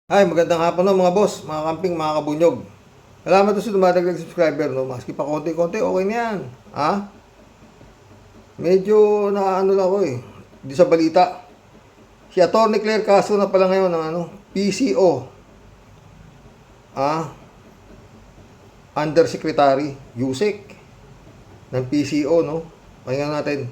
Ay, magandang hapon no, mga boss, mga kamping, mga kabunyog. Salamat sa dumadagdag subscriber, no? Maski pa konti-konti, okay na yan. Ha? Medyo naano lang ako eh. Di sa balita. Si Atty. Claire Castro na pala ngayon ng PCO. Ah, Undersecretary Yusek ng PCO, no? Pakinggan natin.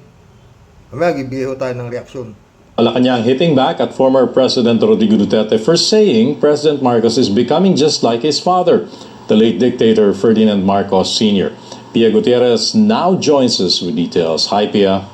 Mamaya, bibigay tayo ng reaksyon. Malacanang hitting back at former President Rodrigo Duterte for saying President Marcos is becoming just like his father, the late dictator Ferdinand Marcos Sr. Pia Gutierrez now joins us with details. Hi, Pia.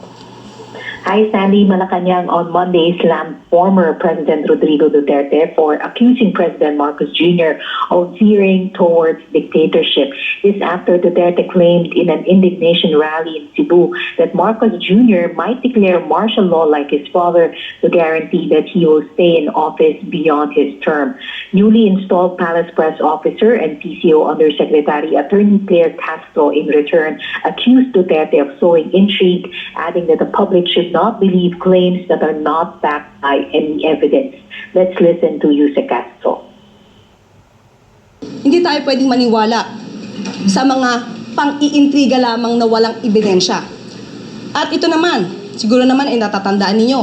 Hi, Sandy. Malacanang on Monday slammed former President Rodrigo Duterte for accusing President Marcos Jr. of veering towards dictatorship. This after Duterte claimed in an indignation rally in Cebu that Marcos Jr. might declare martial law like his father to guarantee that he will stay in office beyond his term. Newly installed Palace Press Officer and PCO Undersecretary Attorney Claire Castro in return accused Duterte of sowing intrigue, adding that the public should not believe claims that are not backed by any evidence. Let's listen to Yusek Castro. Hindi tayo pwedeng maniwala sa mga pang-iintriga lamang na walang ebidensya. At ito naman, siguro naman ay natatandaan ninyo,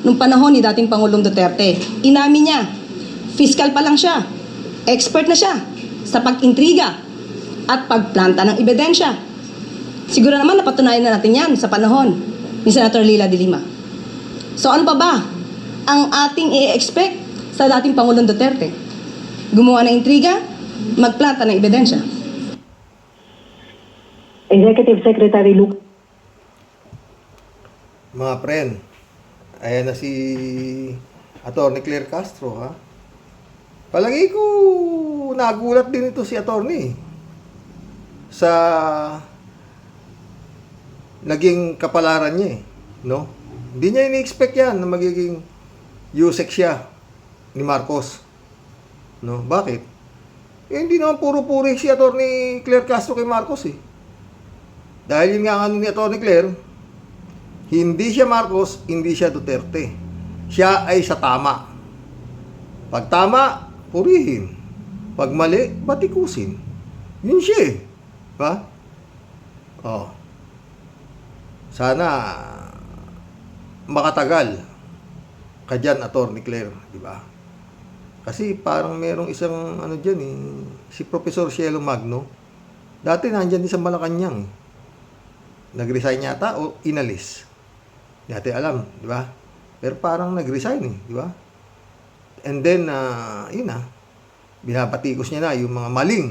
nung panahon ni dating Pangulong Duterte, inamin niya, fiscal pa lang siya, expert na siya sa pag-intriga at pagplanta ng ebidensya. Siguro naman napatunayan na natin yan sa panahon ni Senator Leila de Lima. So ano pa ba ang ating i-expect sa dating Pangulong Duterte? Gumawa ng intriga, magplanta ng ebidensya. Executive Secretary Luke. Mga friend, ayan na si Atty. Claire Castro, ha? Palagi ko nagulat din ito si Atty. sa naging kapalaran niya eh, no? Hindi niya ini-expect yan na magiging Yusek siya ni Marcos, no? Bakit? Eh, hindi naman puro-puri si Atty. Claire Castro kay Marcos eh. Dahil yun nga ano ni Atty. Claire, hindi siya Marcos, hindi siya Duterte. Siya ay sa tama. Pag tama, purihin. Pag mali, batikusin. Yun siya eh. Diba? Oh. Sana makatagal ka dyan, Atty. Claire, di ba? Kasi parang merong isang ano dyan eh, si Professor Cielo Magno, dati nandyan din sa Malacanang. Nag-resign yata o inalis. Hindi natin alam, di ba? Pero parang nag-resign eh, di ba? And then, yun na, binabatikos niya na yung mga maling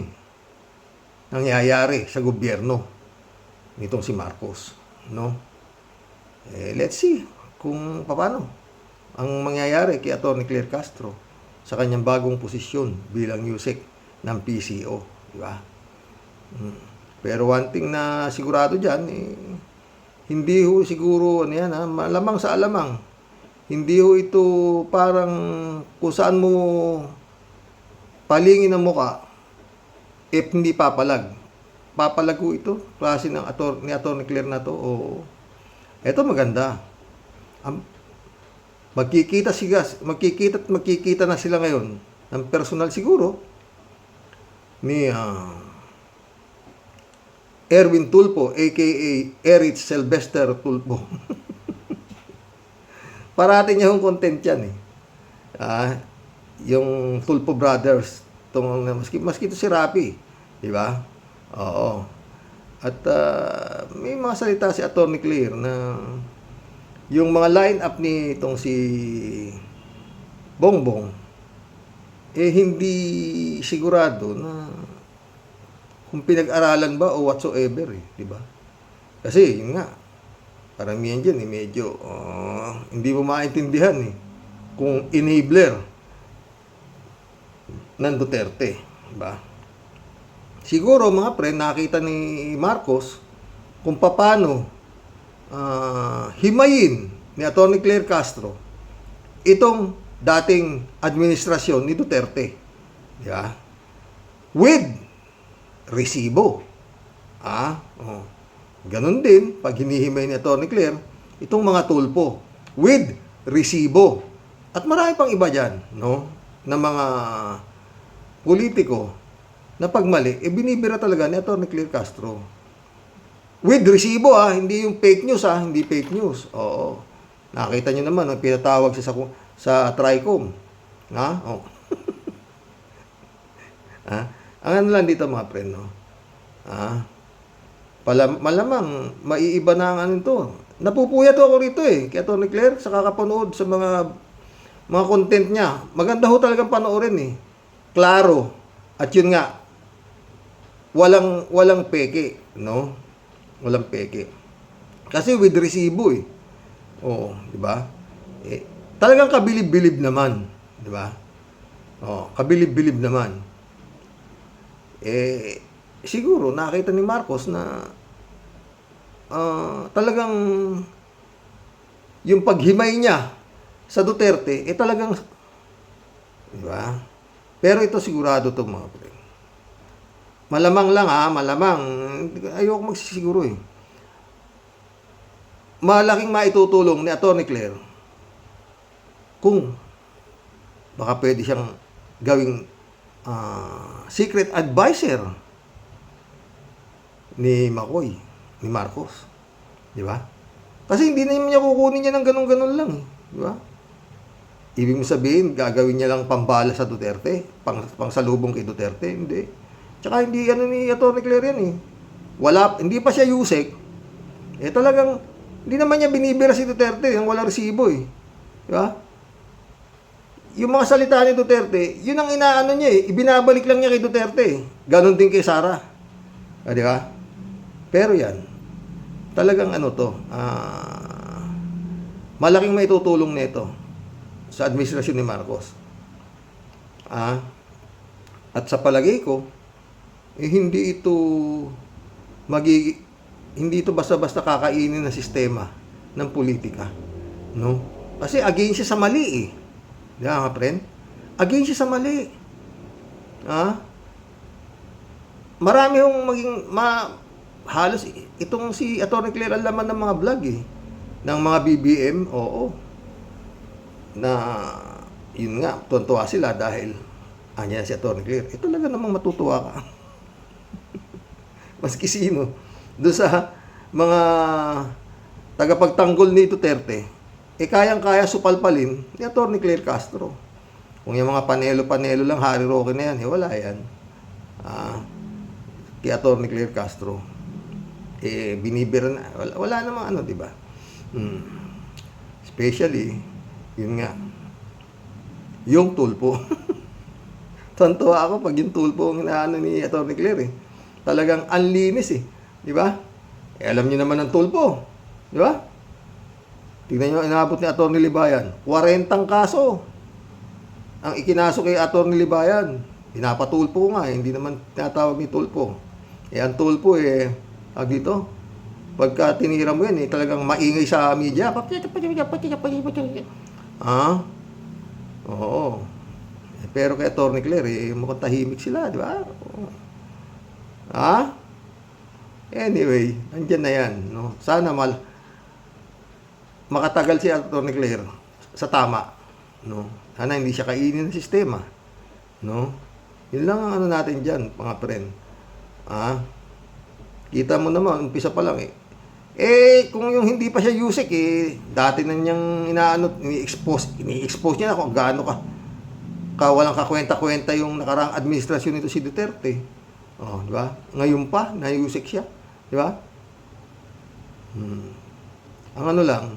nangyayari sa gobyerno nitong si Marcos, no? Eh, let's see kung paano ang mangyayari kay Atty. Claire Castro sa kanyang bagong posisyon bilang Yusek ng PCO, di ba? Pero one thing na sigurado dyan, eh, hindi ho siguro, ano yan, malamang sa alamang, hindi ho ito parang kung saan mo palingin ang muka, if hindi papalag. Papalag ho ito, klase ng ni Atty. Claire na to, o eto maganda. Magkikita na sila ngayon ng personal siguro ni Erwin Tulfo, aka Erich Sylvester Tulfo. Parati niya yung content yan eh. Yung Tulfo Brothers, maski ito si Rapi, di ba? Oo. At may mga salita si Atty. Claire na yung mga line-up ni itong si Bongbong, eh hindi sigurado na kung pinag-aralan ba o whatsoever eh, di ba? Kasi yun nga, paramihan dyan eh, medyo hindi mo maintindihan eh kung enabler ng Duterte, di ba? Siguro mga pre, nakita ni Marcos kung paano himayin ni Atty. Claire Castro itong dating administrasyon ni Duterte, di ba? With resibo. Ganun din pag hinihimay ni Atty. Claire itong mga tulpo with resibo. At marami pang iba dyan, no? ng mga politiko na pagmali, binibira talaga ni Atty. Claire Castro. With resibo hindi yung fake news hindi fake news. Oo. Nakita nyo naman, pinatawag siya sa Tricom. Oh. Ang ano lang dito mga friend, no? Malamang, maiiba na ang ano to. Napupuyat ako rito kay Atty. Claire, sa kakapanood sa mga content niya. Maganda ho talagang panoorin Klaro. At yun nga, walang peke, no? Walang peke. Kasi with resibo Oo, di ba? Talagang kabilib-bilib naman, di ba? Kabilib-bilib naman. Siguro nakita ni Marcos na talagang yung paghimay niya sa Duterte, talagang, di ba? Pero ito sigurado to mga pre. Malamang lang malamang. Ayoko magsisiguro Malaking maitutulong ni Atty. Claire kung baka pwede siyang gawing secret advisor ni Marcos. Di ba? Kasi hindi naman niya kukunin niya ng ganun-ganun lang. Di ba? Ibig sabihin, gagawin niya lang pambala sa Duterte, pangsalubong kay Duterte. Hindi. Tsaka hindi ni Atty. Claire yan hindi pa siya yusek. Talagang, hindi naman niya binibira si Duterte, yung walang resibo Di ba? Yung mga salita ni Duterte, yun ang inaano niya ibinabalik lang niya kay Duterte Ganon din kay Sara. Di ba? Pero yan, talagang malaking maitutulong nito sa administrasyon ni Marcos. At sa palagay ko, hindi ito basta-basta kakainin ng sistema ng politika, no? Kasi against siya sa mali Di ba, mga friend? Against siya sa mali. Marami hong halos itong si Atty. Claire ang laman ng mga vlog ng mga BBM, oo. Na yun nga, tuwa sila dahil anya si Atty. Claire. Talaga namang matutuwa ka. Maski sino. Doon sa mga tagapagtanggol ni Duterte, kayang-kaya supalpalin ni Atty. Claire Castro. Kung yung mga panelo-panelo lang, Harry Roque na yan, wala yan. Kay Atty. Claire Castro. Binibira na. Wala namang di ba? Especially, yun nga, yung tulpo. Tantuwa ako pag yung tulpo ang inaano ni Atty. Claire Talagang anlinis Di ba? Alam niyo naman ang tulpo. Di ba? Tingnan niyo, inabot ni Atty. Libayan. 40 kaso ang ikinaso kay Atty. Libayan. Pinapatulpo nga hindi naman tinatawag ni tulpo. Ang tulpo dito, pagka tinira mo yan talagang maingay sa media. Oo. Pero kay Atty. Claire, mukhang tahimik sila, di ba? Anyway, andyan na yan, no? Sana makatagal si Atty. Claire sa tama, no? Sana hindi siya kainin ng sistema, no? Yun lang ang natin dyan, mga friend. Kita mo naman, umpisa pa lang kung yung hindi pa siya yusek dati na niyang ini-expose niya na kung gaano walang kakwenta-kwenta yung nakaraang administrasyon nito si Duterte. Di ba? Ngayon pa, na-yusek siya. Di ba? Ang lang,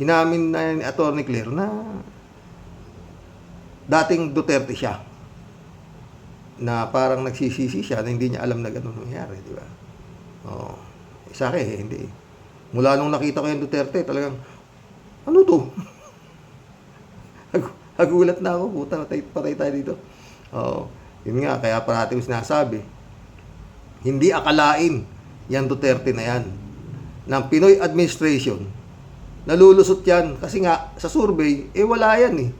inamin na ni Atty. Claire na dating Duterte siya. Na parang nagsisisi siya na hindi niya alam na gano'n nangyari. Di ba? Sa akin, hindi. Mula nung nakita ko yung Duterte, talagang, ano to? Nagulat na ako, puta, patay tayo dito. Yun nga, kaya parati ko sinasabi, hindi akalain yan Duterte na yan. Ng Pinoy administration, nalulusot yan. Kasi nga, sa survey, wala yan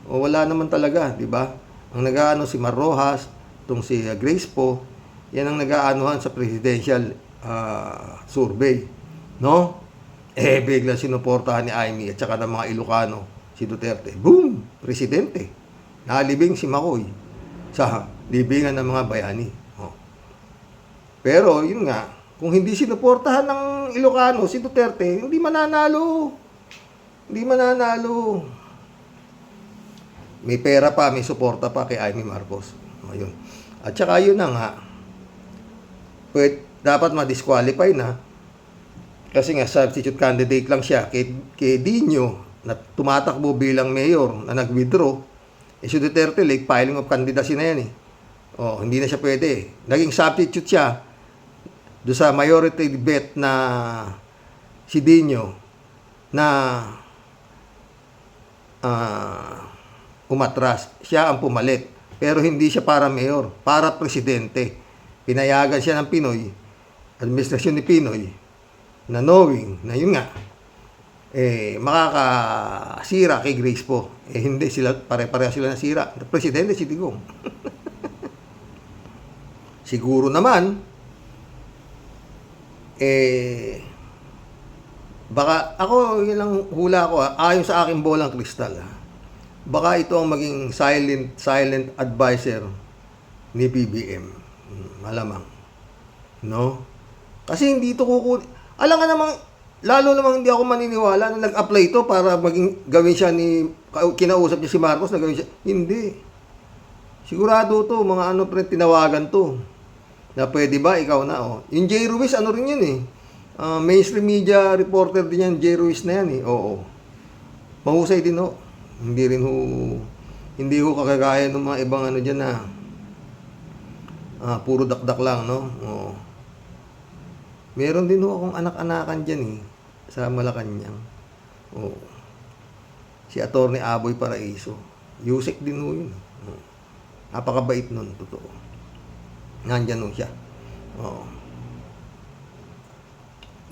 wala naman talaga, di ba? Ang nag-aano si Mar Rojas, itong si Grace Po, yan ang nag-aanuhan sa presidential survey. No? Biglang sinuportahan ni Amy at saka ng mga Ilocano si Duterte. Boom! Presidente. Nalibing si Makoy sa libingan ng mga bayani. Oh. Pero, yun nga, kung hindi sinuportahan ng Ilocano si Duterte, hindi mananalo. Hindi mananalo. May pera pa, may suporta pa kay Amy Marcos. Ayun. At saka yun na nga, dapat ma-disqualify na kasi nga substitute candidate lang siya kay Dino na tumatakbo bilang mayor na nag-withdraw. Si Duterte, like filing of candidacy na yan eh. Oh, hindi na siya pwede. Naging substitute siya doon sa majority bet na si Dino na umatras. Siya ang pumalit. Pero hindi siya para mayor, para presidente. Pinayagan siya ng Pinoy, administrasyon ni Pinoy, na knowing na yun nga, makakasira kay Grace po. Hindi sila, pare-pareha sila nasira. Presidente si Digong. Siguro naman, baka, ako, yun lang hula ko, ayon sa aking bolang kristal, baka ito ang maging silent advisor ni BBM. Malamang. No? Kasi hindi ito kukunin. Alam nga namang, lalo namang hindi ako maniniwala na nag-apply ito para maging gawin siya kinausap niya si Marcos na gawin siya. Hindi. Sigurado to, mga tinawagan to. Na pwede ba, ikaw na, oh. Yung J. Ruiz, rin yun eh. Mainstream media reporter din yan, J. Ruiz na yan eh. Oo. Mahusay din ho. Hindi ho kakagaya ng mga ibang dyan na puro dakdak lang, no? Oo. Meron din ho akong anak-anakan dyan eh, sa Malacanang. Oo. Si Atty. Aboy Paraiso. Yusek din ho yun. Oo. Napakabait nun, totoo. Nandyan ho siya. Oo.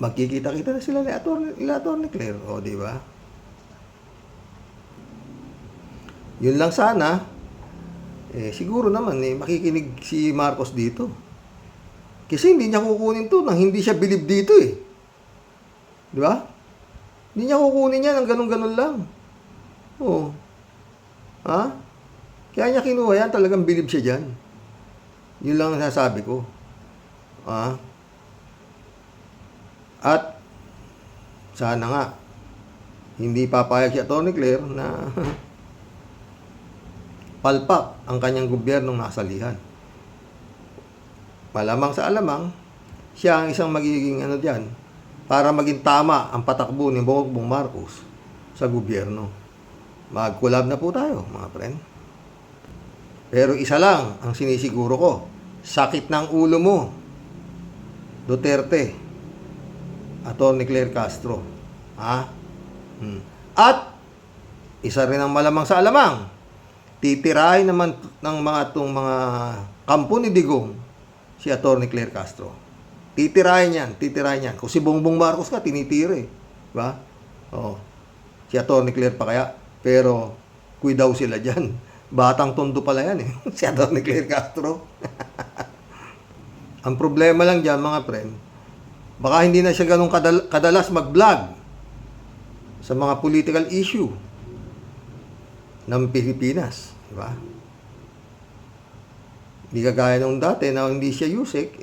Magkikita-kita na sila ni Atty. Claire. O, di ba? Yun lang sana. Siguro naman, makikinig si Marcos dito. Kasi hindi niya kukunin to nang hindi siya bilib dito eh. Di ba? Hindi niya kukunin niya ng ganun-ganun lang. Oo. Ha? Kaya niya kinuha yan, talagang bilib siya dyan. Yun lang ang nasasabi ko. Ha? At sana nga hindi papayag si Atty. Claire na palpak ang kanyang gobyernong nasalihan. Malamang sa alamang, siya ang isang magiging diyan para maging tama ang patakbo ni Bongbong Marcos sa gobyerno. Mag-collab na po tayo, mga friend. Pero isa lang ang sinisiguro ko, sakit ng ulo mo, Duterte, Atty. Claire Castro. Ha? At, isa rin ang malamang sa alamang, titirahin naman ng mga kampo ni Digong, si Atty. Claire Castro. Titirahin yan. Kung si Bongbong Marcos ka, tinitira eh. Diba? Oo. Si Atty. Claire pa kaya. Pero, kuy daw sila dyan. Batang tondo pala yan eh. Si Atty. Claire Castro. Ang problema lang dyan, mga friend, baka hindi na siya ganun kadalas mag-vlog sa mga political issue ng Pilipinas. Diba? Hindi kagaya nung dati na hindi siya Yusek,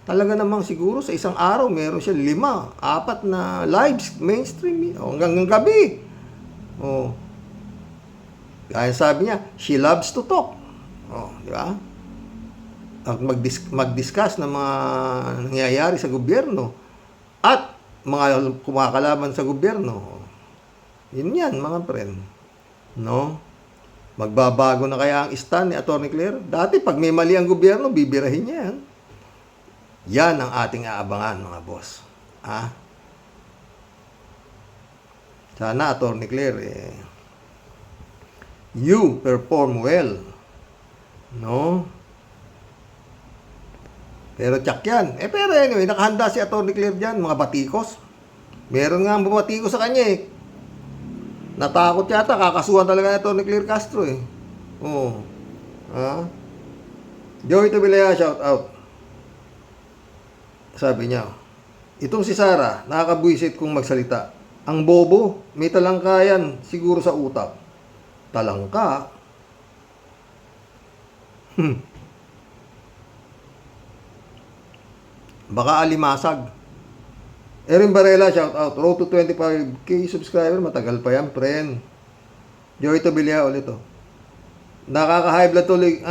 talaga namang siguro sa isang araw meron siya 5, 4 na lives, mainstream, hanggang gabi. Oh. Kaya sabi niya, she loves to talk. Oh, di ba? At mag-discuss ng mga nangyayari sa gobyerno at mga kumakalaban sa gobyerno. Yun yan, mga friend. No? Magbabago na kaya ang stand ni Atty. Claire? Dati, pag may mali ang gobyerno, bibirahin niya yan. Yan ang ating aabangan, mga boss. Ha? Sana, Atty. Claire, you perform well. No? Pero tsak yan. Pero anyway, nakahanda si Atty. Claire dyan, mga batikos. Meron nga ang bumatiko sa kanya eh. Natakot yata, kakasuhan talaga ni Atty. Claire Castro eh. Oo. Ha? Joey Tubilaya, shout out. Sabi niya, itong si Sara, nakakabwisit kung magsalita. Ang bobo, may talangkayan siguro sa utak. talangka. Baka alimasag. Erin Varela, shout out. Road to 25k subscriber, matagal pa yan, friend. Joy Tobilia ulit to. Nakaka-high blood tuloy.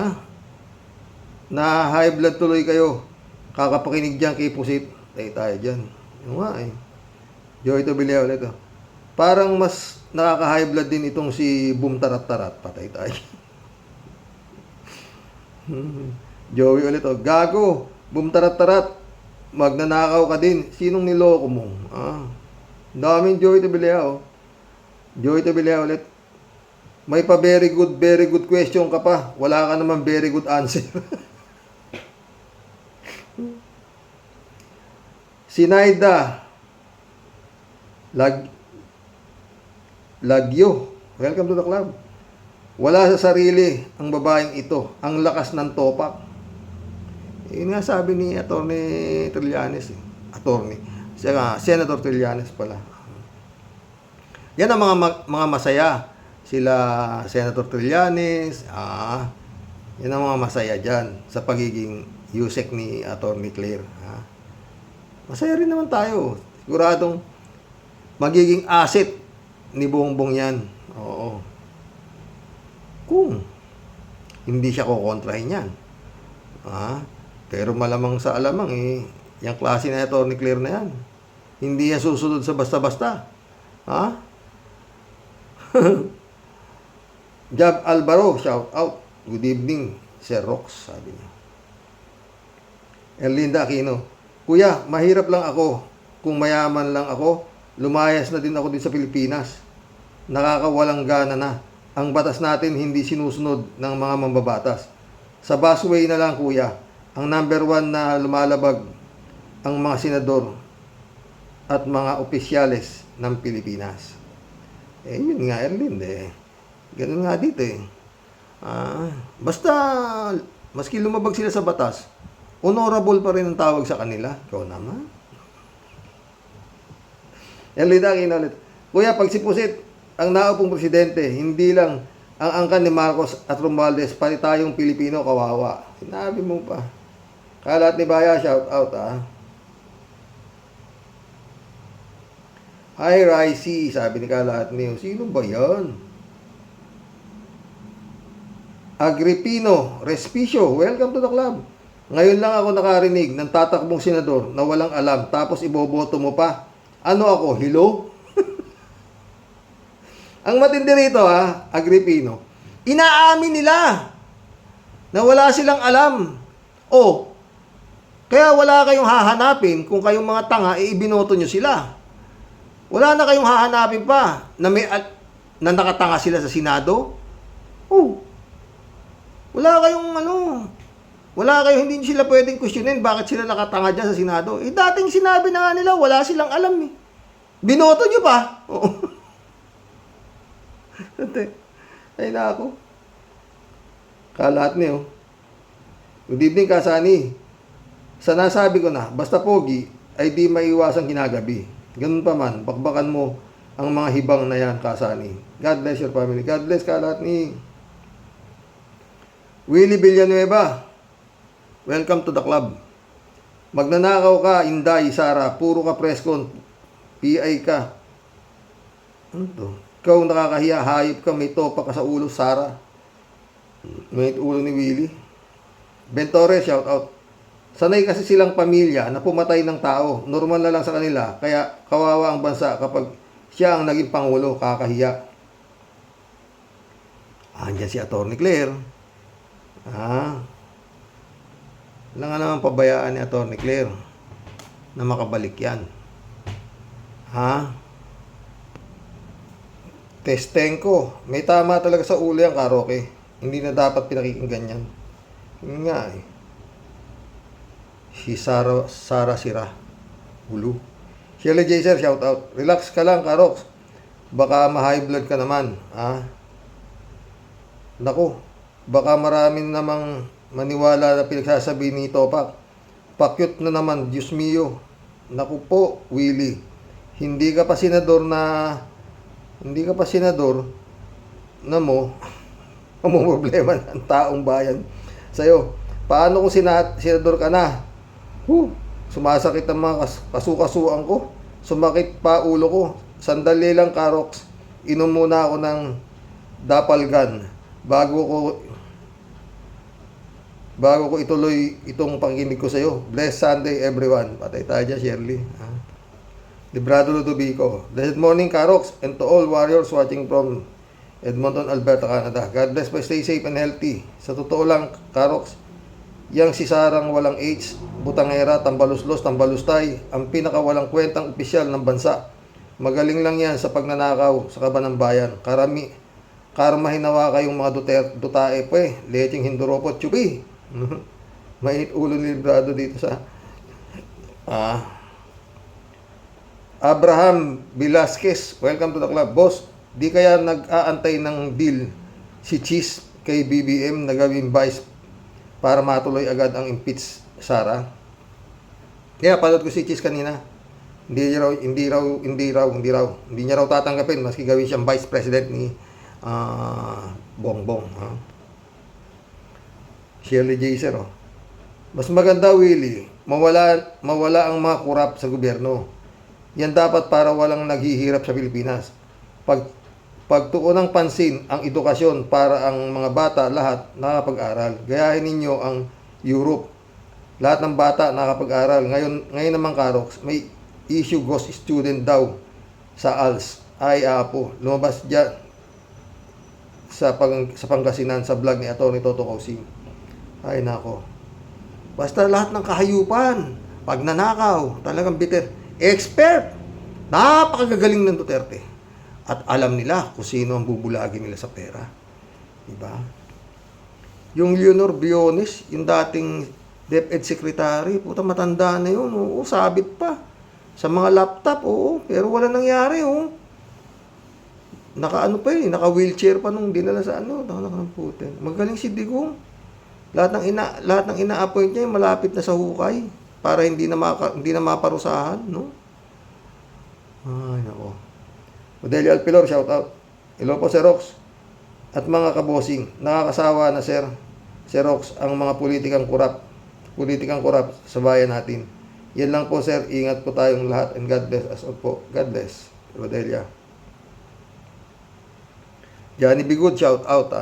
Na-high blood tuloy kayo. Kakapakinig dyan kay Pusit. Tayo dyan. Yung nga eh. Joy Tobilia ulit to. Parang mas nakaka-high blood din itong si Boom Tarat-Tarat. Patay tayo. Joey ulit to. Gago. Boom Tarat-Tarat. Magnanakaw ka din. Sinong niloko mo? Daming Joey Tobilia oh. Joey Tobilia ulit. May pa very good question ka pa. Wala ka naman very good answer. Sinaida Lagyo. Welcome to the club. Wala sa sarili ang babaeng ito. Ang lakas ng topak. Yun nga sabi ni Attorney Trillanes. Senator Trillanes pala. Yan ang mga masaya. Sila Senator Trillanes. Yan ang mga masaya dyan sa pagiging USEC ni Attorney Claire. Masaya rin naman tayo. Siguradong magiging asset ni Bongbong yan. Oo. Kung hindi siya kukontrahin yan. Pero malamang sa alamang yung klase na Attorney Claire na yan. Hindi yan susunod sa basta-basta. Jab Alvaro, shout out. Good evening, Sir Rox, sabi niya. Erlinda Aquino, Kuya, mahirap lang ako. Kung mayaman lang ako, lumayas na din ako din sa Pilipinas. Nakakawalang gana na. Ang batas natin hindi sinusunod ng mga mambabatas. Sa busway na lang, Kuya. Ang number 1 na lumalabag ang mga senador at mga opisyales ng Pilipinas. Yun nga, Erlinda ganun nga dito basta, maski lumabag sila sa batas, honorable pa rin ang tawag sa kanila. Ikaw naman. Erlinda, kinalit. Kuya, pag si Pusit ang naupong presidente, hindi lang ang angkan ni Marcos at Romualdez, pati tayong Pilipino kawawa. Sinabi mo pa. Kalat ni Baya, shout out Hi, Ricey, sabi ni Kalat Neo. Sino ba yan? Agripino Respicio, welcome to the club. Ngayon lang ako nakarinig ng tatakbong senador na walang alam, tapos iboboto mo pa. Ano ako, hello? Ang matindi rito Agripino, inaamin nila na wala silang alam. Kaya wala kayong hahanapin kung kayong mga tanga, ibinoto nyo sila. Wala na kayong hahanapin pa na na nakatanga sila sa Senado. Wala kayong wala kayong, hindi sila pwedeng questionin bakit sila nakatanga dyan sa Senado. Dating sinabi na nga nila, wala silang alam Binoto nyo pa. Ay na ako. Kalat niyo. Good evening, Kasani. Sa nasabi ko na, basta pogi ay di maiwasang kinagabi. Ganun pa man, bakbakan mo ang mga hibang na yan, Kasani. God bless your family. God bless, Kalat ni Willie Villanueva. Welcome to the club. Magnanakaw ka, Inday, Sara. Puro ka preskon. PI ka. Ano to? Ikaw nakakahiya. Hayop ka. May topa ka sa ulo, Sara. May ulo ni Willie. Bentore, shout out. Sanay kasi silang pamilya na pumatay ng tao. Normal na lang sa kanila. Kaya kawawa ang bansa kapag siya ang naging pangulo. Kakahiya. Andyan si Attorney Claire. Wala nga naman pabayaan ni Attorney Claire na makabalik yan. Testenko. May tama talaga sa ulo yung Karoke. Hindi na dapat pinakikinggan yan. Yun nga Si Sara Sira. Ulo. Shirley J. Sir, shout out. Relax ka lang, Karoks. Baka ma-high blood ka naman. Naku. Baka maraming namang maniwala na pinagsasabi ni Topak. Pakyut na naman, Diyos mio. Naku po, Willie. Hindi ka pa senador na mo, ang problema ng taong bayan sa'yo. Paano kung senador ka na? Sumasakit ang mga kasukasuan ko. Sumakit pa ulo ko. Sandali lang, Karoks. Inom muna ako ng Dapalgan bago ko ituloy itong pakikinig ko sa'yo. Blessed Sunday, everyone. Patay tayo dyan, Shirley. Librado Ludovico. Blessed morning, Karoks, and to all warriors watching from Edmonton, Alberta, Canada. God bless po, stay safe and healthy. Sa totoo lang, Karoks, yang si Sarang walang age, butangera, tambaluslos, tambalustay, ang pinakawalang kwentang opisyal ng bansa. Magaling lang yan sa pagnanakaw sa kaban ng bayan. Karma hinawa kayong mga dutae po lecheng hinduropot, chupi. Mainit ulo ni Librado dito sa Abraham Velasquez, welcome to the club. Boss, di kaya nag-aantay ng deal si Cheese kay BBM na gawing vice para matuloy agad ang impeach Sara? Kaya palad ko si Cheese kanina. Hindi niya raw tatanggapin maski gawin siyang vice president ni Bongbong. Shirley Jaser, mas maganda, Willie, mawala ang mga kurap sa gobyerno. Yan dapat para walang naghihirap sa Pilipinas. Pagtuon ng pansin ang edukasyon para ang mga bata lahat nakapag-aral. Gayahin ninyo ang Europe. Lahat ng bata nakapag-aral. Ngayon naman, Karoks, may issue ghost student daw sa ALS. Ay, apo. Lumabas dyan sa Pangasinan sa vlog ni Atty. Toto Cosing. Ay, nako. Basta lahat ng kahayupan, pagnanakaw, talagang bitter. Expert! Napakagagaling ng Duterte. At alam nila kung sino ang bubulagin nila sa pera. Diba? Yung Leonor Briones, yung dating DepEd Secretary, puta matanda na yun. Oo, sabit pa. Sa mga laptop, oo. Pero wala nangyari, oo. Naka-wheelchair pa nung dinala sa Putin. Magaling si Digong. Lahat ng ina-appoint niya, malapit na sa hukay. Para hindi na maparusahan, no? Ay, nako. Modelio Alpilor, shout out. Hello po, Sir Rox. At mga kabosing, nakakasawa na, Sir Rox, ang mga politikang kurap sa bayan natin. Yan lang po, Sir. Ingat po tayong lahat and God bless us all po. God bless. Modelia. Johnny Bigud, shout out,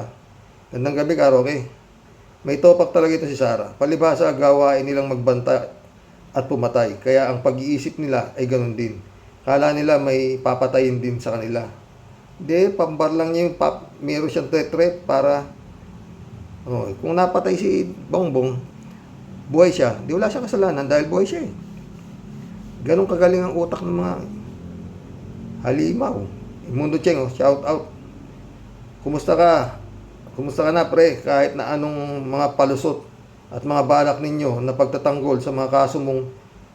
Gandang gabi, Karo, okay? May topak talaga ito si Sara. Palibhasa, gawain nilang magbanta at pumatay. Kaya ang pag-iisip nila ay ganun din. Kala nila may papatayin din sa kanila. Hindi, pambar lang niya yung meron siyang threat para kung napatay si Bongbong, buhay siya. Di wala siya kasalanan dahil buhay siya. Ganun kagaling ang utak ng mga halimaw. Mundo Cheng, shout out. Kumusta ka? Kumusta ka na, pre? Kahit na anong mga palusot at mga balak ninyo na pagtatanggol sa mga kaso mong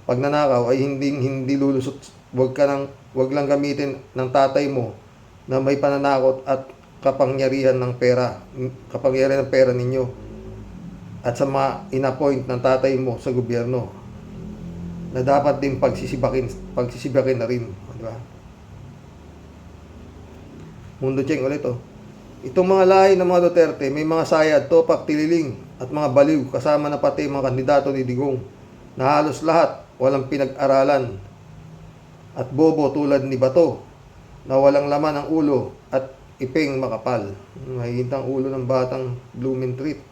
pagnanakaw ay hindi lulusot. Wag lang gamitin ng tatay mo na may pananakot at kapangyarihan ng pera ninyo at sa mga inappoint ng tatay mo sa gobyerno na dapat din pagsisibakin na rin, di ba? Mundo Cheng ulit, Itong mga lahi ng mga Duterte, may mga sayad, topak, tililing, at mga baliw, kasama na pati mga kandidato ni Digong, na halos lahat walang pinag-aralan, at bobo tulad ni Bato, na walang laman ang ulo at iping makapal. Mahihintang ulo ng batang blooming treat.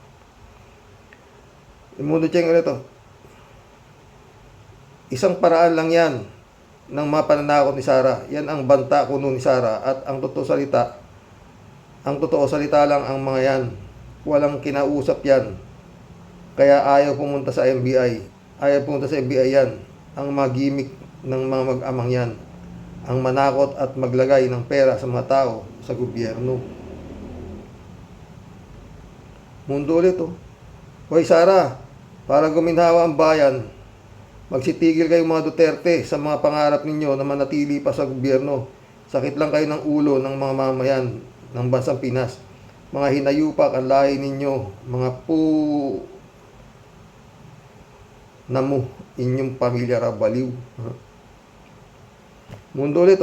Imundo Cheng ulit, Isang paraan lang yan ng mga pananakot ni Sara. Yan ang banta kuno ni Sara at ang totoo salita lang ang mga yan. Walang kinausap yan. Kaya ayaw pumunta sa NBI. Yan. Ang mga gimmick ng mga mag-amang yan. Ang manakot at maglagay ng pera sa mga tao sa gobyerno. Mundo ulit, Hoy Sara, para guminhawa ang bayan, magsitigil kayong mga Duterte sa mga pangarap ninyo na manatili pa sa gobyerno. Sakit lang kayo ng ulo ng mga mamayan ng bansang Pinas. Mga hinayupak ang lahi ninyo, mga inyong pamilya ra baliw. Mundo ulit,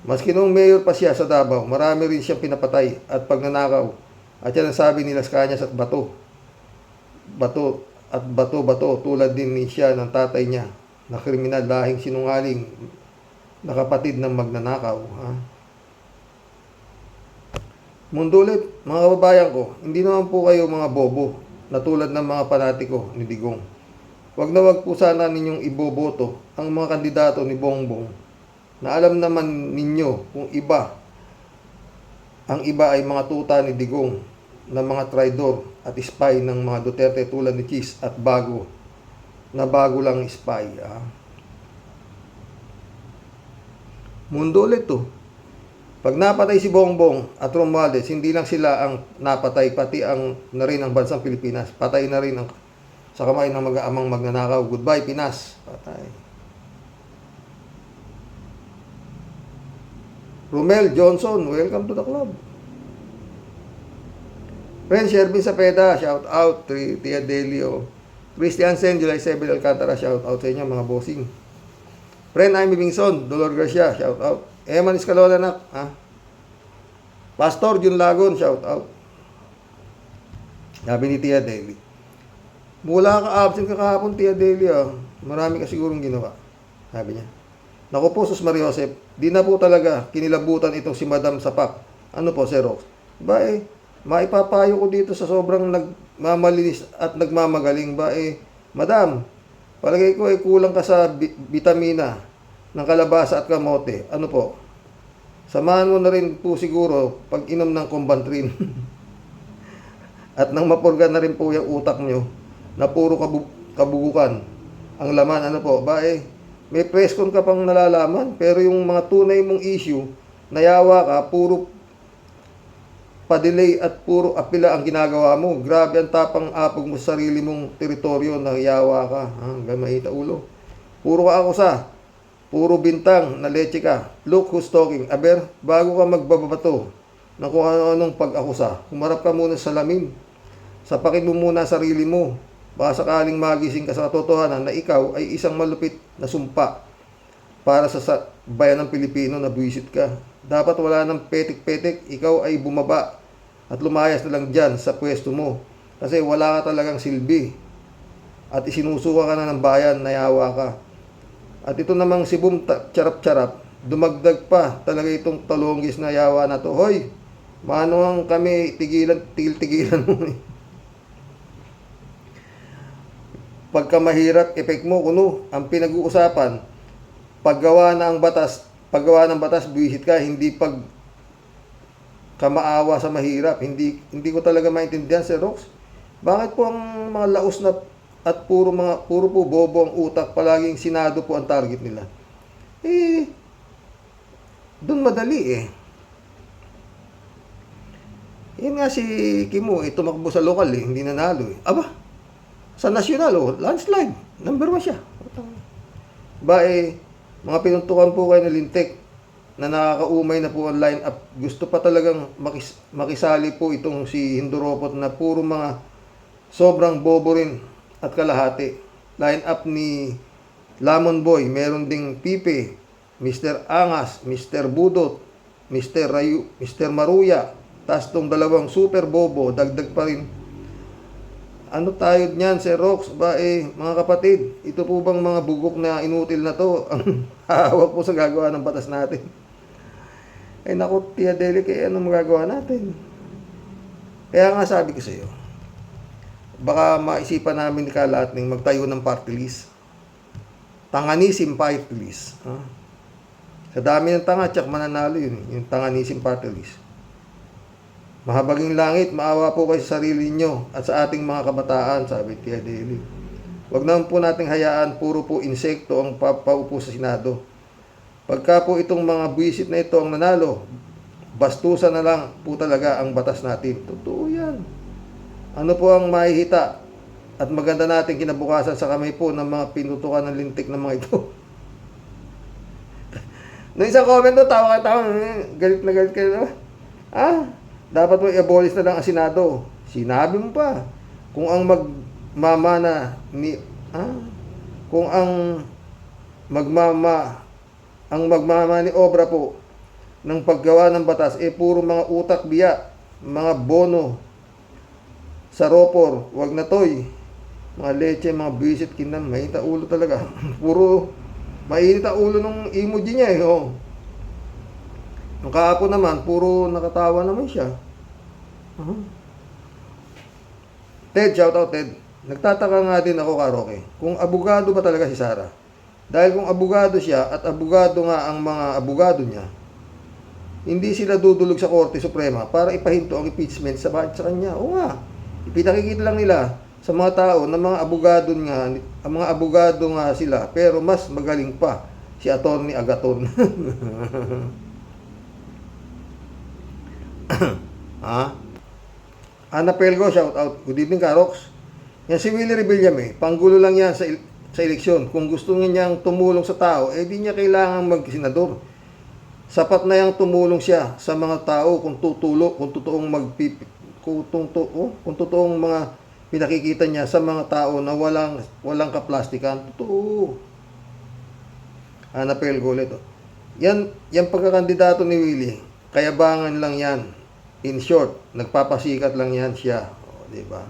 Maski nung mayor pa siya sa Davao, marami rin siyang pinapatay at pagnanakaw. At yan ang sabi ni Las Cañas at bato. Bato at bato-bato tulad din ni siya ng tatay niya na kriminal lahing sinungaling na kapatid ng magnanakaw. Ha? Mundo ulit, mga kababayan ko, hindi naman po kayo mga bobo na tulad ng mga panatiko ni Digong. Wag na wag po sana ninyong iboboto ang mga kandidato ni Bongbong na alam naman ninyo kung ang iba ay mga tuta ni Digong na mga traidor at spy ng mga Duterte tulad ni Cheese at bago lang spy. Mundo ulit to. Pag napatay si Bongbong at Romualdez, hindi lang sila ang napatay, pati na rin ang bansang Pilipinas. Patay na rin sa kamay ng mag-aamang magnanakaw. Goodbye, Pinas. Patay. Romel Johnson, welcome to the club. Friend Shervin Sapeda, shout out. Tia Delio. Christian Sen, July 7 Alcantara, shout out sa inyo mga bossing. Friend Amy Bingson, Dolor Garcia, shout out. Eman Escalona nak, Pastor Jun Lagon, shout out. Sabi ni Tia Deli. Mula ka absent ka kahapon, Tia Deli, marami ka sigurong ginawa. Sabi niya. Naku po, Sus Maria Joseph, di na po talaga kinilabutan itong si Madam Sapak. Ano po, Sir Rox? Maipapayo ko dito sa sobrang nagmamalinis at nagmamagaling. Madam, palagay ko ay kulang ka sa vitamina ng kalabasa at kamote. Ano po? Samahan mo na rin po siguro pag inom ng Combantrin. At nang mapurga na rin po yung utak nyo na puro kabugukan ang laman. Ano po? May preskon ka pang nalalaman, pero yung mga tunay mong issue, nayawa ka, puro pa-delay at puro apila ang ginagawa mo. Grabe ang tapang apog mo sa sarili mong teritoryo na yawa ka. Hanggang mahita ulo. Puro ka akusa. Puro bintang na leche ka. Look who's talking. Bago ka magbabato ng kung ano-anong pag-akusa, humarap ka muna sa salamin. Sapakin mo muna sarili mo. Baka sakaling magising ka sa katotohanan na ikaw ay isang malupit na sumpa para sa bayan ng Pilipino na buwisit ka. Dapat wala ng petik-petik, ikaw ay bumaba at lumayas na lang dyan sa pwesto mo. Kasi wala ka talagang silbi. At isinusuka ka na ng bayan, nayawa ka. At ito namang si Boom Charap-Charap, dumagdag pa talaga itong talonggis na yawa na to. Hoy, manuang kami tigil-tigilan mo. Pagka mahirap, epek mo, kuno, ang pinag-uusapan, paggawa ng batas, buwisit ka, hindi pag kamaawa sa mahirap. Hindi ko talaga maintindihan, Sir Rox. Bakit po ang mga laos na at puro po bobo ang utak, palaging Senado po ang target nila? Doon madali Yan nga si Kimo, tumakbo sa lokal hindi nanalo Aba, sa nasyonal landslide, number 1 siya. Mga pinuntukan po kayo na lintik na nakakaumay na po ang line-up. Gusto pa talagang makisali po itong si Hinduropot na puro mga sobrang bobo rin at kalahati. Line-up ni Lamon Boy, meron ding Pipe, Mr. Angas, Mr. Budot, Mr. Maruya, tas tong dalawang super bobo, dagdag pa rin. Ano tayo niyan, Sir Rox? Mga kapatid, ito po bang mga bugok na inutil na to ang hawak po sa gagawa ng batas natin? Naku, Tia Deli, ano magagawa natin? Kaya nga sabi ko sa iyo, baka maisipan namin ni Kalatning magtayo ng party list. Tanganisim party list. Sa dami ng tanga, tsak mananalo yun. Yung Tanganisim party list. Mahabaging langit, maawa po kayo sa sarili nyo at sa ating mga kabataan, sabi Tia Deli. Huwag naman po nating hayaan, puro po insekto ang paupo sa Senado. Pagka po itong mga buwisit na ito ang nanalo, bastusan na lang po talaga ang batas natin. Totoo yan. Ano po ang mahihita at maganda natin kinabukasan sa kamay po ng mga pinutukan ng lintik ng mga ito. Noong isang comment doon, tawa, galit na galit kayo na. Dapat mo i-abolish na lang ang Senado. Sinabi mo pa, kung ang magmamana ni kung ang magmama ni obra po ng paggawa ng batas, puro mga utak biya, mga bono, saropor, wag na toy, mga leche, mga bisit, kinam, mainit ang ulo talaga. Puro mainit ang ulo ng emoji niya oh. Nung kahapon naman, puro nakatawa naman siya. Ted, shout out Ted. Nagtataka nga din ako, Karoke, kung abogado ba talaga si Sara? Dahil kung abogado siya at abogado nga ang mga abogado niya, hindi sila dudulog sa Korte Suprema para ipahinto ang impeachment sa bakit sa kanya. O nga, ipinakikita lang nila sa mga tao na mga abogado nga, ang mga abogado nga sila, pero mas magaling pa si Atty. Agaton. Ha? Ana Pelgo, shout out. Good evening, Karoks. Yan si Willie Rebillame, panggulo lang yan sa eleksyon. Kung gusto niyang tumulong sa tao, di niya kailangan mag-senador. Sapat na yang tumulong siya sa mga tao kung totoong mga pinakikita niya sa mga tao na walang kaplastikan. Totoo. Ana Pelgo ulit. Yan pagkakandidato ni Willie, kayabangan lang yan. In short, nagpapasikat lang yan siya. O, diba?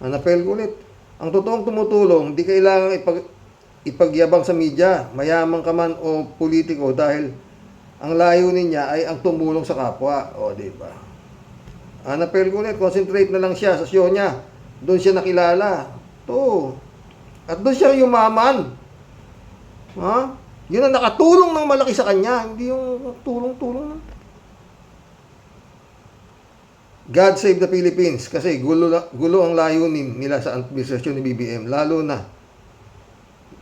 Anapel ko ulit. Ang totoong tumutulong, di kailangan ipagyabang sa media, mayaman ka man o politiko dahil ang layunin niya ay ang tumulong sa kapwa. O, diba? Anapel ko ulit, concentrate na lang siya sa show niya. Doon siya nakilala. To. At doon siya yumaman. Ha? Yun ang nakatulong ng malaki sa kanya, hindi yung tulong-tulong. God save the Philippines kasi gulo ang layunin nila sa administrasyon ni BBM, lalo na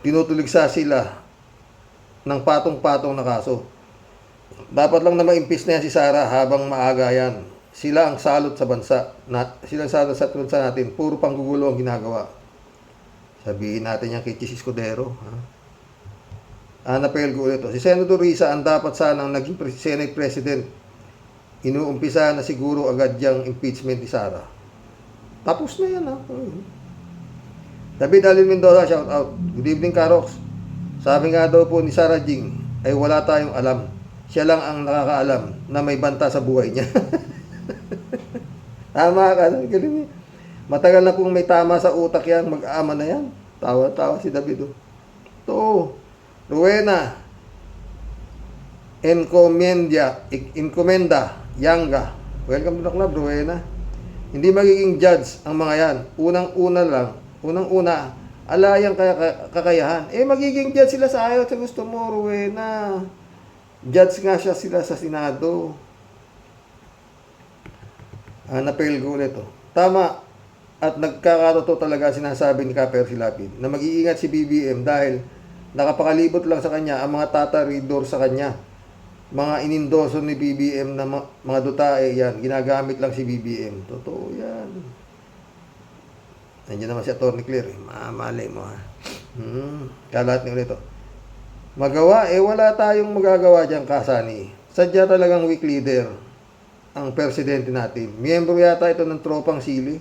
tinutuligsa sila ng patong-patong na kaso. Dapat lang na ma-impeach na yan si Sara habang maaga yan. Sila ang salot sa bansa. Sila ang salot sa bansa natin. Puro panggugulo ang ginagawa. Sabihin natin yan kay Chis Escudero. Ana Pelgo ulit. Si Senator Risa ang dapat sanang naging Senate President. Inuumpisa na siguro agad yung impeachment ni Sara. Tapos na yan, ha? David Alin Mendoza, shout out. Good evening, Karoks. Sabi nga daw po ni Sara Jing, ay wala tayong alam. Siya lang ang nakakaalam na may banta sa buhay niya. Tama ka. Galing. Matagal na kung may tama sa utak yan, mag-aama na yan. Tawa-tawa si David. Ito, Rowena, Encomenda, Yanga. Welcome to the club, Rowena. Hindi magiging judge ang mga yan. Unang-una, alayang kakayahan. Magiging judge sila sa ayaw sa gusto mo, Rowena. Judge nga siya sila sa Senado. Napelgo ulit. Tama. At nagkakatotoo talaga sinasabi ni Kaper Silapid na mag-iingat si BBM dahil nakapakalibot lang sa kanya ang mga tataridor sa kanya. Mga inindoso ni BBM na mga dutae yan, ginagamit lang si BBM. Totoo yan. Nandiyan naman si Atty. Claire. Malay mo ha. Kalat ni ulit to. Magawa, wala tayong magagawa dyan, Kasani. Sadya talagang weak leader ang presidente natin. Miyembro yata ito ng tropang sili.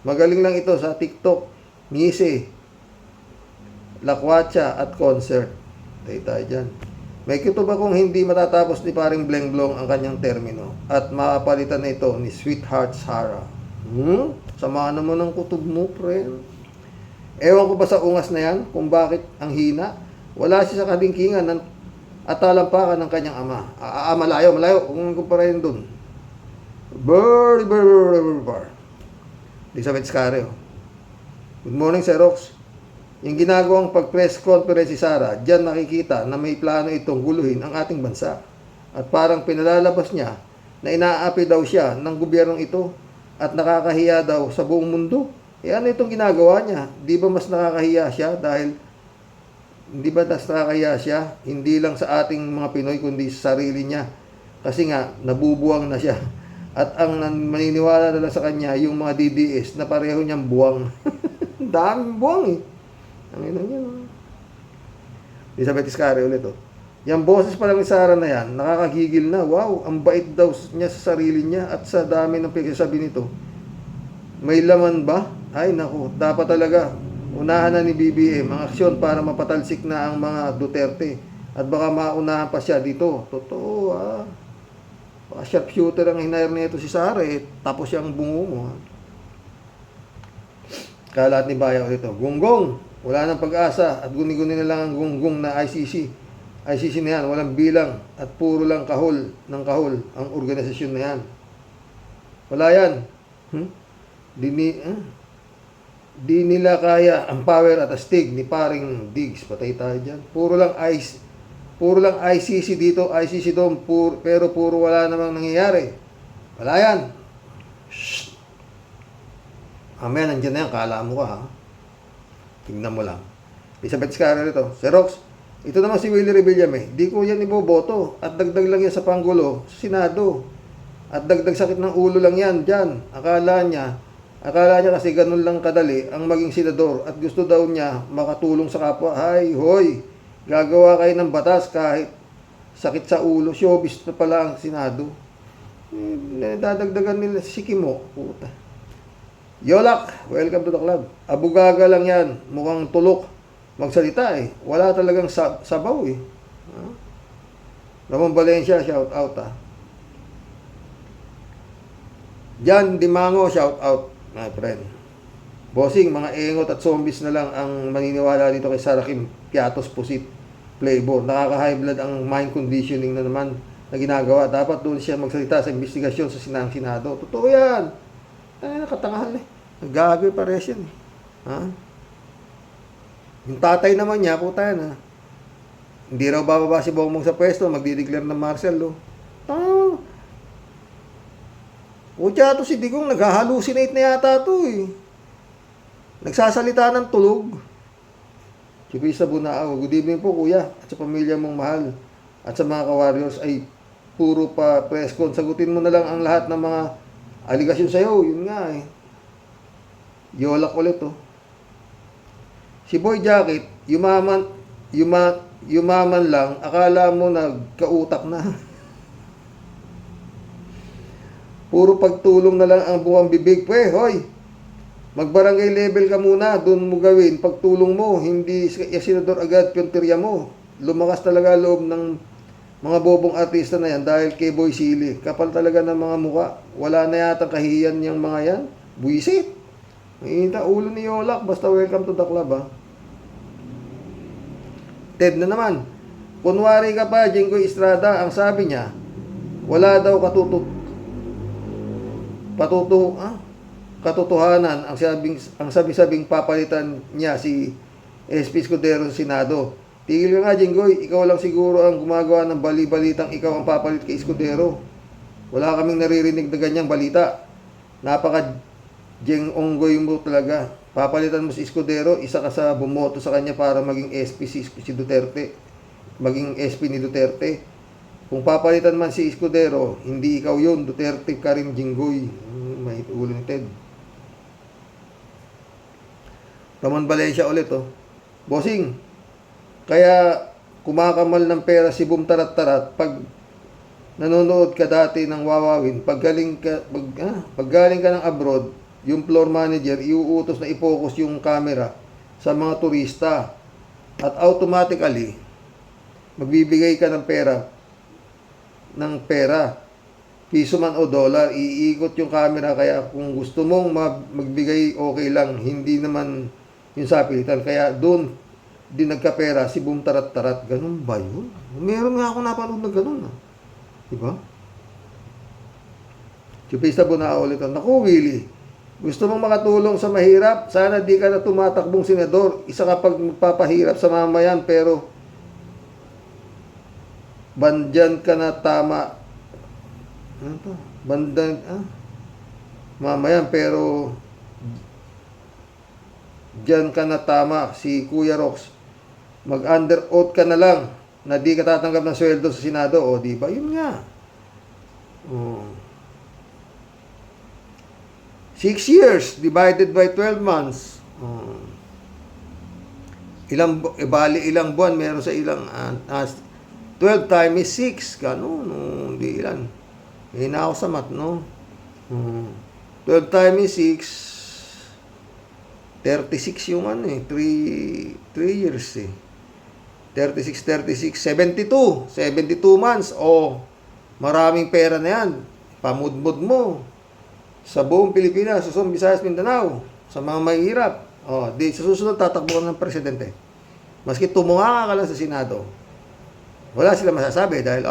Magaling lang ito sa TikTok, Mise, Lakwatsa at concert. Tayo dyan. May kito ba kung hindi matatapos ni paring Blenglong ang kanyang termino at makapalitan na ito ni Sweetheart Sara? Sama naman ng kutob mo, friend. Ewan ko ba sa ungas na yan kung bakit ang hina? Wala siya sa kalingkingan at talampakan ng kanyang ama. Malayo. Kung kumparahin dun. Bird. Elizabeth Scareo. Good morning, Sir Rox. Yung ginagawang pag-press conference si Sara, diyan nakikita na may plano itong guluhin ang ating bansa. At parang pinalalabas niya na inaapi daw siya ng gobyernong ito at nakakahiya daw sa buong mundo. Ano itong ginagawa niya? Di ba mas nakakahiya siya hindi lang sa ating mga Pinoy kundi sa sarili niya. Kasi nga, nabubuwang na siya. At ang maniniwala na lang sa kanya yung mga DDS na pareho niyang buwang. Daming buwang eh. Ang ina niya. Elizabeth Iscari ulit Yung boses pa lang ni Sara na yan, nakakagigil na. Wow, ang bait daw niya sa sarili niya at sa dami ng pagsasabi nito. May laman ba? Ay naku, dapat talaga unahan na ni BBM ang aksyon para mapatalsik na ang mga Duterte At baka maunahan pa siya dito. Totoo, ha? Baka sharpshooter ang hinire nito si Sara, eh. Tapos siyang bungungo, ha? Kalat ni Bayaw dito. Gunggong, wala nang pag-asa. At guni-guni na lang ang gunggong na ICC. ICC na yan, walang bilang. At puro lang kahol ng kahol ang organisasyon na yan. Wala yan. Di nila kaya ang power at astig ni paring Diggs. Patay tayo dyan. Puro lang ICC dito, ICC doon, pero puro wala namang nangyayari. Wala yan. Shh. Mamaya nandiyan na yan, kala mo ka, ha? Tingnan mo lang. Elizabeth Scarlett ito. Xerox, ito naman si Willie Revillame. Di ko yan iboboto. At dagdag lang yan sa Pangulo, sa Senado. At dagdag sakit ng ulo lang yan, dyan. Akala niya kasi ganun lang kadali ang maging senador. At gusto daw niya makatulong sa kapwa. Hay, hoy, gagawa kayo ng batas kahit sakit sa ulo. Showbiz na pala ang Senado. Dadagdagan nila si Kimo. Puta. Yolak, welcome to the club. Abugaga lang yan. Mukhang tulok. Magsalita, eh. Wala talagang sabaw, eh. Ramon Valencia, shout out, ha. Jan Dimango, shout out, my friend. Bossing, mga engot at zombies na lang ang maniniwala dito kay Sara Kim Piatos Pusit Playboy. Nakaka-high blood ang mind conditioning na naman na ginagawa. Dapat doon siya magsalita sa investigasyon sa Senado. Totoo yan. Ay, nakatangahan, eh. Nagagoy pares yan, eh. Ha? Yung tatay naman niya, puta yan, ha. Hindi raw bababa si Bongbong sa pwesto, magdideclare ng martial law. Kutya to si Digong, nag-hallucinate na yata to, eh. Nagsasalita ng tulog. Si Krista Bunao, good evening po, kuya, at sa pamilya mong mahal. At sa mga ka-warriors ay puro pa press con. Sagutin mo na lang ang lahat ng mga aligasyon sa'yo. Yun nga, eh. Yolak ulit, oh. Si Boy Jacket, yumaman lang, akala mo nagkautak na. Puro pagtulong na lang ang buwang bibig. Pwe, hoy, magbarangay level ka muna, doon mo gawin. Pagtulong mo, hindi senador agad pyonterya mo. Lumakas talaga loob ng mga bobong artista na yan dahil kay Boy Sili. Kapal talaga ng mga muka. Wala na yatang kahiyan yung mga yan. Buisit. Mainita ulo ni Yolak. Basta welcome to the club, ha. Ted na naman. Kunwari ka pa, Jinggoy Estrada, ang sabi niya, wala daw katotohanan ang sabing papalitan niya si SP Escudero sa Senado. Tigil ka nga, Jinggoy. Ikaw lang siguro ang gumagawa ng bali-balitang ikaw ang papalit kay Escudero. Wala kaming naririnig na ganyang balita. Jeng onggoy mo talaga. Papalitan mo si Escudero, isa ka sa bumoto sa kanya para maging SP si Duterte. Maging SP ni Duterte. Kung papalitan man si Escudero, hindi ikaw yun. Duterte ka rin, Jinggoy. May ulo ni Ted. Ramon Valencia ulit, oh. Bossing, kaya kumakamal ng pera si Boom Tarat-Tarat pag nanonood ka dati ng Wawawin, pag galing ka ng abroad, yung floor manager, iuutos na i-focus yung camera sa mga turista. At automatically, magbibigay ka ng pera, piso man o dollar, iikot yung camera. Kaya kung gusto mong magbigay, okay lang. Hindi naman yung sapilitan. Kaya doon din nagkapera si Boom Tarat-Tarat. Ganun ba yun? Meron nga ako napanood na ganun, ha. Diba? Chupista Bunao ulit. Naku, Willie, gusto mong makatulong sa mahirap? Sana di ka na tumatakbong senador. Isa kapag magpapahirap sa mamayan, pero bandyan ka na tama. Ano to? Mamayan, pero dyan ka na tama. Si Kuya Rox, mag-under oath ka na lang na di ka tatanggap ng sweldo sa Senado. O, di ba? Yun nga. 6 years divided by 12 months. Ilang buwan meron sa ilang 12 times is 6. Ganun. Hindi ilan. Na ako sa math, no? 12 times is 6. 36 yung 3 years, eh. 36, 72 months. O, maraming pera na yan. Pamudmud mo sa buong Pilipinas, Luzon, Visayas, Mindanao, sa mga mahihirap. O, di sa susunod tatakbo ka ng presidente. Maski tumunga ka lang sa Senado, wala sila masasabi dahil,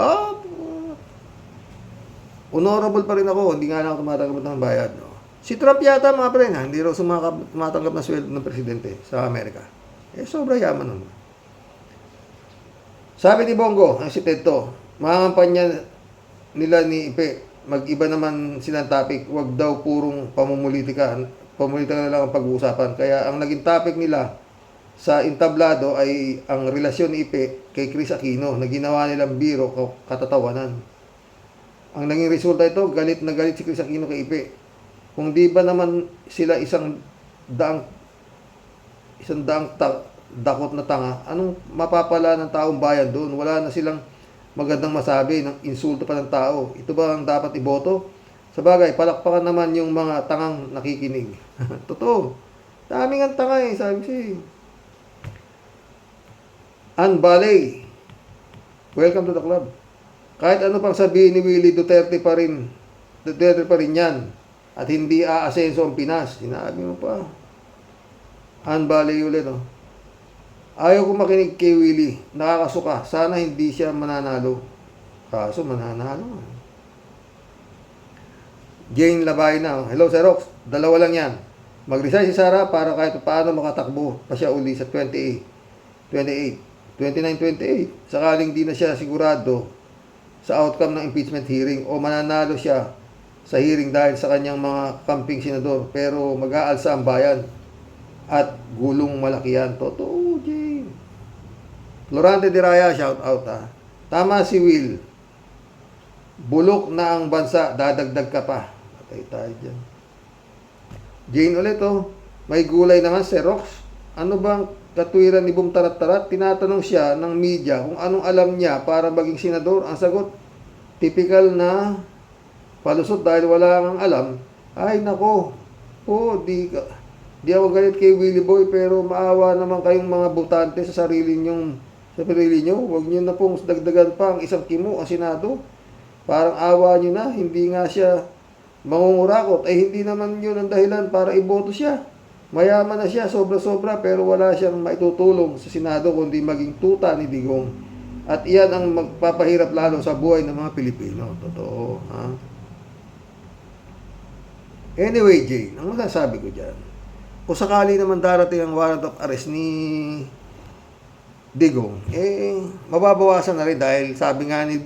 honorable pa rin ako, hindi nga lang ako tumatanggap ng bayad. No? Si Trump yata, mga pre, hindi raw tumatanggap ng sweldo ng presidente sa Amerika. Sobra yaman nun. Sabi ni Bongo, ang si Tedto, mga kampanya nila ni Ipe, mag-iba naman silang topic, wag daw purong pamumulitika na lang ang pag-uusapan. Kaya ang naging topic nila sa entablado ay ang relasyon ni Ipe kay Chris Aquino na ginawa nilang biro o katatawanan. Ang naging resulta ito, galit na galit si Chris Aquino kay Ipe. Kung di ba naman sila isang daang dakot na tanga, anong mapapala ng taong bayan doon? Wala na silang magandang masabi ng insulto pa ng tao. Ito ba ang dapat iboto? Sa bagay, palakpakan naman yung mga tangang nakikinig. Totoo. Daming ang tanga sabi siya. Ann Balay, welcome to the club. Kahit ano pang sabihin ni Willie, Duterte pa rin yan. At hindi aasenso ang Pinas. Sinabi mo pa. Ann Balay ulit, Ayaw ko makinig kay Willie. Nakakasuka. Sana hindi siya mananalo. Kaso mananalo. Jane Labay na. Hello, Sir Rox. Dalawa lang yan. Mag-resign si Sara para kahit paano makatakbo pa siya uli sa 29-28. Sakaling di na siya sigurado sa outcome ng impeachment hearing o mananalo siya sa hearing dahil sa kanyang mga kamping senador. Pero mag-aalsa ang bayan at gulong malaki yan. Totoo, Jane. Florante de Raya, shout out Tama si Will. Bulok na ang bansa, dadagdag ka pa. Patay tayo dyan. Jane ulit, may gulay naman, Sir Rox. Ano bang katwiran ni Bum Tarat-Tarat? Tinatanong siya ng media kung anong alam niya para maging senador. Ang sagot, typical na palusot dahil wala kang alam. Ay, nako. Di ako galit kay Willie Boy, pero maawa naman kayong mga butante sa sarili nyo. Huwag nyo na pong dagdagan pa ang isang kimo ang Senado. Parang awa nyo na, hindi nga siya mangungurakot. Ay hindi naman yun ang dahilan para iboto siya. Mayaman na siya, sobra-sobra, pero wala siyang maitutulong sa Senado kundi maging tuta ni Digong. At iyan ang magpapahirap lalo sa buhay ng mga Pilipino. Totoo, Anyway, Jane, ang masasabi ko dyan, kung sakali naman darating ang warrant of arrest ni Digong, mababawasan na rin dahil sabi nga ni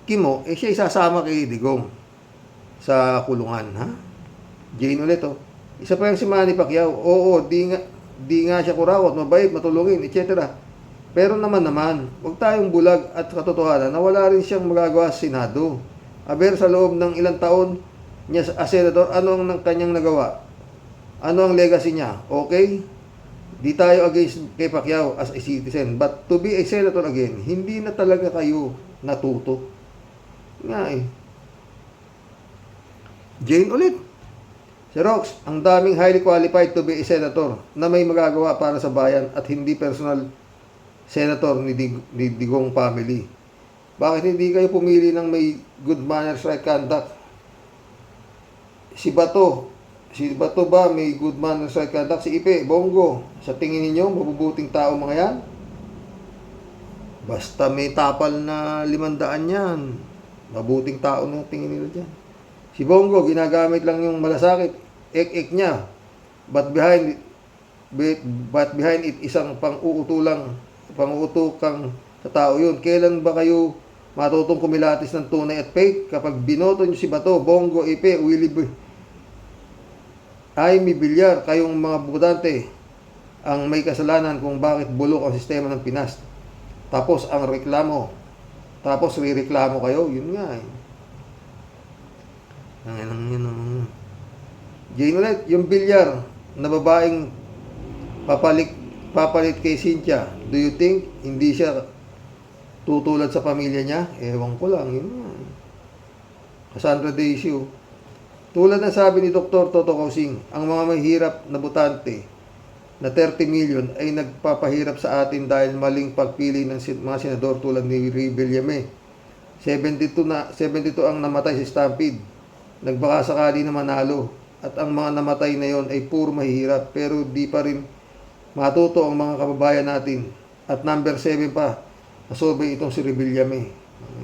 Kimo, siya isasama kay Digong sa kulungan, Jane ulit, Isa pa yung si Manny Pacquiao, di nga siya kurakot, mabait, matulungin, etc. Pero naman, huwag tayong bulag at katotohanan na wala rin siyang magagawa sa Senado. Aber sa loob ng ilang taon niya as senador, ano ang kanyang nagawa? Ano ang legacy niya? Okay? Di tayo against kay Pacquiao as a citizen. But to be a senator again, hindi na talaga kayo natuto. Nga Jane ulit. Si Rox, ang daming highly qualified to be a senator na may magagawa para sa bayan at hindi personal senator ni Digong family. Bakit hindi kayo pumili ng may good manners, right conduct? Si Bato ba may good manners, right conduct? Si Ipe, Bongo, sa tingin ninyo, mabubuting tao mga yan? Basta may tapal na 500 yan. Mabuting tao na tingin nila dyan. Si Bongo, ginagamit lang yung malasakit, ek-ek niya. But behind it, isang panguutukang sa tao yun. Kailan ba kayo matutong kumilatis ng tunay at fake? Kapag binoto nyo si Bato, Bongo, Ipe, Willie Boy, ay may bilyar, kayong mga butante ang may kasalanan kung bakit bulok ang sistema ng Pinas. Tapos rireklamo kayo, yun nga Jane ulit, yung bilyar na babaeng papalit kay Cynthia, do you think hindi siya tutulad sa pamilya niya? Ewan ko lang, yun nga Cassandra Deisio. Tulad ng sabi ni Dr. Toto Kausing, ang mga mahirap na butante na 30 million ay nagpapahirap sa atin dahil maling pagpili ng mga senador tulad ni Villame. 72 ang namatay sa stampede. Nagbaka sakali na manalo. At ang mga namatay na yon ay puro mahihirap pero di pa rin matuto ang mga kababayan natin. At number 7 pa, nasobay itong si Villame.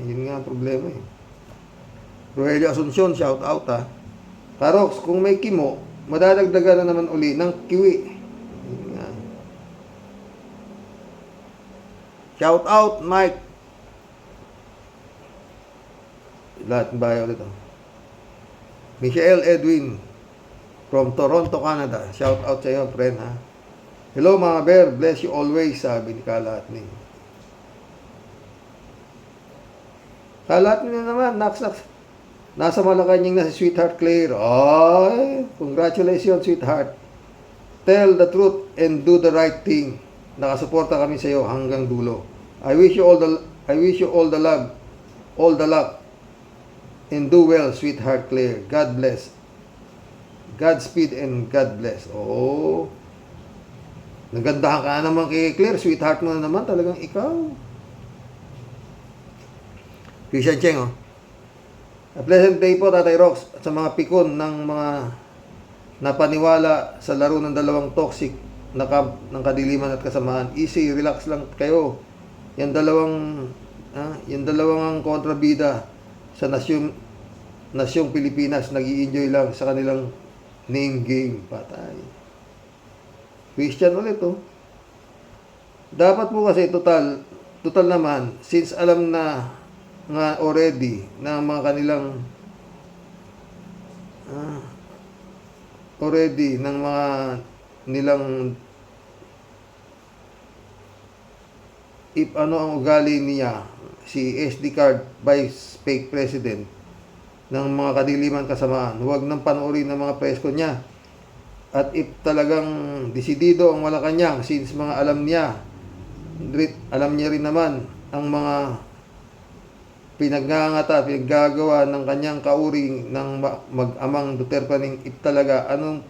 Yun nga ang problema eh. Rogelio Asuncion, shout out ha. Karox, kung may kimo, madadagdagan na naman uli ng kiwi. Yun nga. Shout out, Mike. Lahat ng bahay ulit. Michael Edwin from Toronto, Canada. Shout out sa iyo, friend ha. Hello mga bear, bless you always, sabi ni Kalatni. Kalatni na naman, naks. Nasa Malacanang na si Sweetheart Claire. Ay, congratulations, sweetheart. Tell the truth and do the right thing. Nakasuporta kami sa iyo hanggang dulo. I wish you all the luck. And do well, sweetheart Claire. God bless. Godspeed and God bless. Oh. Nagandahan ka naman kay Claire. Sweetheart mo na naman. Talagang ikaw. Christian Cheng, oh. A pleasant day po, Tatay Rox, at sa mga pikon ng mga napaniwala sa laro ng dalawang toxic na camp ng kadiliman at kasamaan. Easy, relax lang kayo. Yung dalawang kontrabida sa nasyong Pilipinas, nag-i-enjoy lang sa kanilang name game. Patay. Christian ulit, oh. Dapat po kasi total naman, since alam na nga already na mga kanilang already ng mga nilang if ano ang ugali niya si SD card vice fake president ng mga kadiliman kasamaan, huwag nang panoorin ng mga presko niya. At if talagang desidido ang Malacanang, since mga alam niya rin naman ang mga pinaggangata, pinaggagawa ng kanyang kauring ng mag-amang Duterte if talaga anong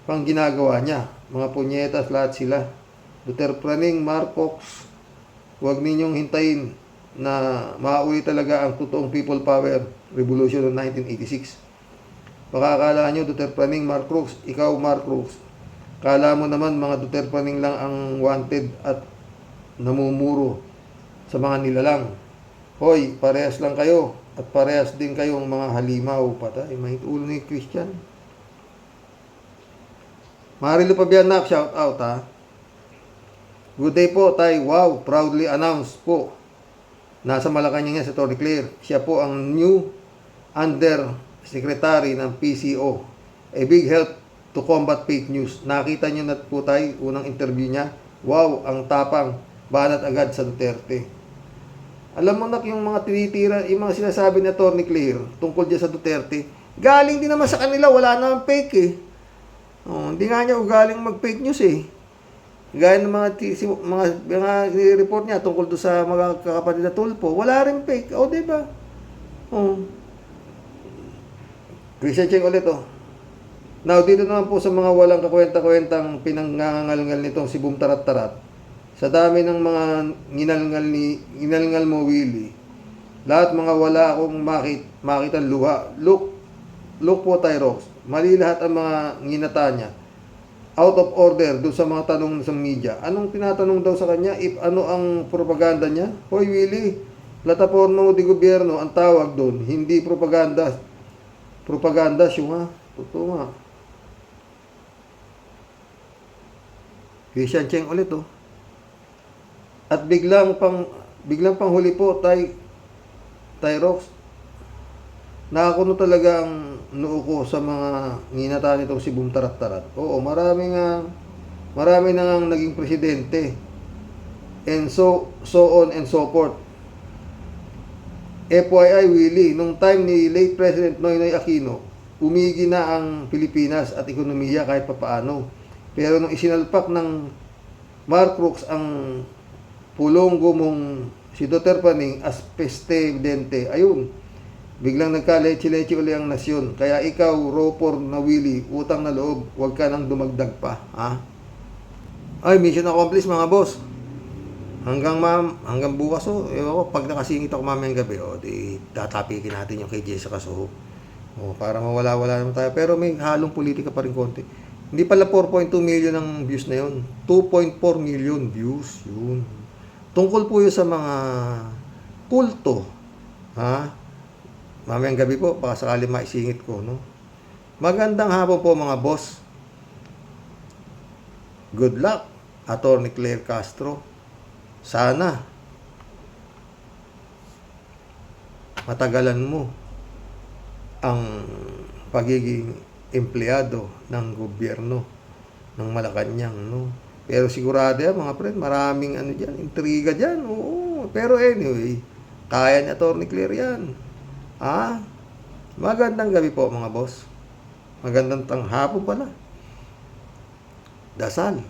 pang ginagawa niya. Mga punyetas, lahat sila. Duterte, Marcos, huwag ninyong hintayin na mauli talaga ang totoong people power revolution of 1986. Baka akala nyo Duterte, Marcos, ikaw Marcos, kala mo naman mga Duterte lang ang wanted at namumuro sa mga nilalang. Hoy, parehas lang kayo at parehas din kayong mga halimaw. Patay, mahit ulo ni Christian. Marilo Pabianak, shout out ha. Good day po, Tay. Wow, proudly announced po. Nasa Malacanang niya si Tony Claire. Siya po ang new Undersecretary ng PCO. A big help to combat fake news. Nakita niyo na po tayo, unang interview niya. Wow, ang tapang. Banat agad sa Duterte. Alam mo na yung mga tinitira, yung mga sinasabi ni Tony Claire tungkol dyan sa Duterte, galing din naman sa kanila, wala naman fake eh. Oh, hindi nga niya ugaling mag-fake news eh. Gaya ng mga report niya tungkol doon sa mga kakapatid na Tulpo, wala rin fake. O, diba? Oh. Christian Cheng ulit, oh. Now, dito naman po sa mga walang kakwenta-kwentang pinangangalngal nitong si Boom Tarat-Tarat. Sa dami ng mga ginalngal mo, Willie, lahat mga wala akong makitang luha. Look po, Tyrox. Mali lahat ang mga nginata niya. Out of order doon sa mga tanong sa media. Anong tinatanong daw sa kanya? If ano ang propaganda niya? Hoy, Willie, plataporma mo di gobyerno, ang tawag doon. Hindi propaganda. Propaganda siya nga. Totoo nga. Christian Cheng ulit, oh. At biglang panghuli po, Tyrox, nakakuno talaga ang noo ko sa mga nginata nitong si Boom Tarat-Tarat. Oo, marami na ngang naging presidente. And so on and so forth. FYI, Willie, nung time ni late President Noynoy Aquino, umigi na ang Pilipinas at ekonomiya kahit papaano. Pero nung isinalpak ng Marcos ang pulong gumong si Duterte as presidente, ayun, biglang nagka-leche-leche uli ang nasyon. Kaya ikaw, Ropor na Willie, utang na loob, huwag ka nang dumagdag pa. Ha? Ay, mission accomplished mga boss. Hanggang bukas pag nakasingit ako mamayang gabi, di tatapikin natin yung kay Jessica Soho. Para mawala-wala naman tayo. Pero may halong politika pa rin konti. Hindi pala 4.2 million ang views na yun. 2.4 million views. Yun. Tungkol po yun sa mga kulto. Ha? Mamayang gabi po, baka sakali maisingit ko, no? Magandang hapon po mga boss. Good luck, Attorney Claire Castro. Sana matagalan mo ang pagiging empleyado ng gobyerno ng Malacanang, no? Pero sigurado yan, mga friend, maraming intriga dyan. Oo. Pero anyway, kaya ni Attorney Claire yan. Magandang gabi po mga boss. Magandang tanghapon pala. Dasal.